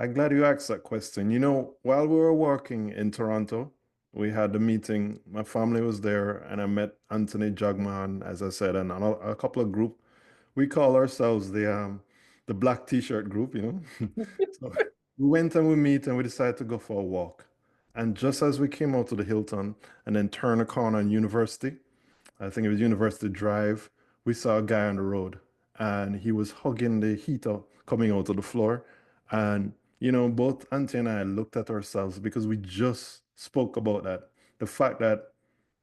I'm glad you asked that question. While we were working in Toronto, we had a meeting. My family was there, and I met Anthony Jugman, as I said, and a couple of group. We call ourselves the Black T-shirt group, So we went and we meet and we decided to go for a walk. And just as we came out to the Hilton and then turned a corner on University, I think it was University Drive, we saw a guy on the road and he was hugging the heater coming out of the floor. And, both Auntie and I looked at ourselves because we just spoke about that. The fact that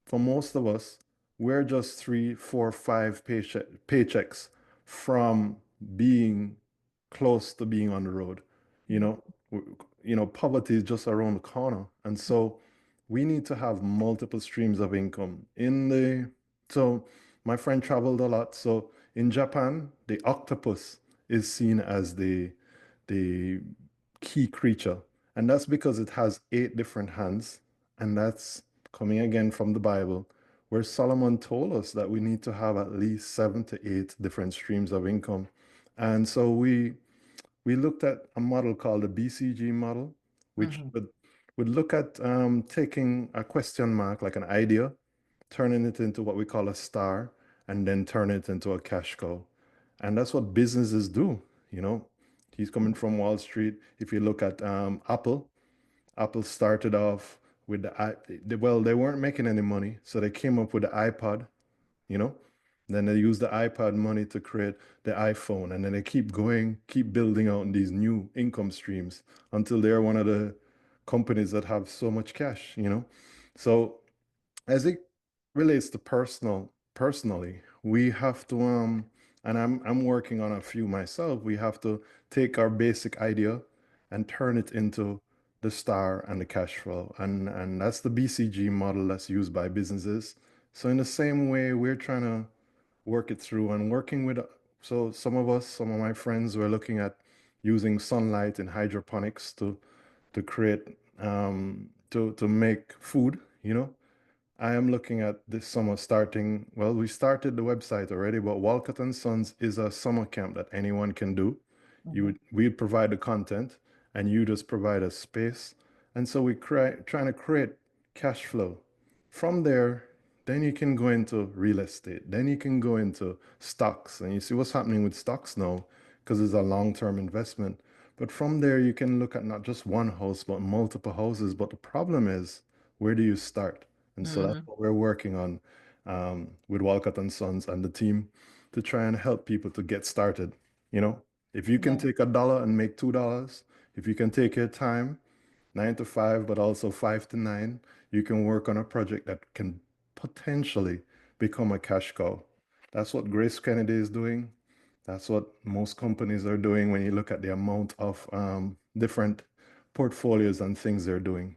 for most of us, we're just three, four, five paychecks from being close to being on the road. You know, poverty is just around the corner. And so we need to have multiple streams of income so my friend traveled a lot. So in Japan, the octopus is seen as the key creature. And that's because it has 8 different hands. And that's coming again from the Bible, where Solomon told us that we need to have at least 7 to 8 different streams of income. And so we looked at a model called the BCG model, which Mhm. would look at taking a question mark, like an idea, turning it into what we call a star, and then turn it into a cash cow. And that's what businesses do, you know. He's coming from Wall Street. If you look at Apple, Apple started off with well, they weren't making any money, so they came up with the iPod, you know. Then they use the iPad money to create the iPhone, and then they keep going, keep building out these new income streams until they're one of the companies that have so much cash. So as it relates to personally, we have to and I'm working on a few myself. We have to take our basic idea and turn it into the star and the cash flow. And that's the BCG model that's used by businesses. So in the same way, we're trying to work it through and working with so some of my friends were looking at using sunlight and hydroponics to create to make food. I am looking at this summer starting, well, we started the website already, but Walcott and Sons is a summer camp that anyone can do. Mhm. We provide the content and you just provide a space. And so trying to create cash flow. From there, then you can go into real estate. Then you can go into stocks. And you see what's happening with stocks now because it's a long-term investment. But from there, you can look at not just one house, but multiple houses. But the problem is, where do you start? And so that's Mhm. what we're working on with Walcott and Sons and the team to try and help people to get started. You know, if you can Yeah. take $1 and make $2, if you can take your time, 9 to 5, but also 5 to 9, you can work on a project that can potentially become a cash cow. That's what Grace Kennedy is doing. That's what most companies are doing when you look at the amount of different portfolios and things they're doing.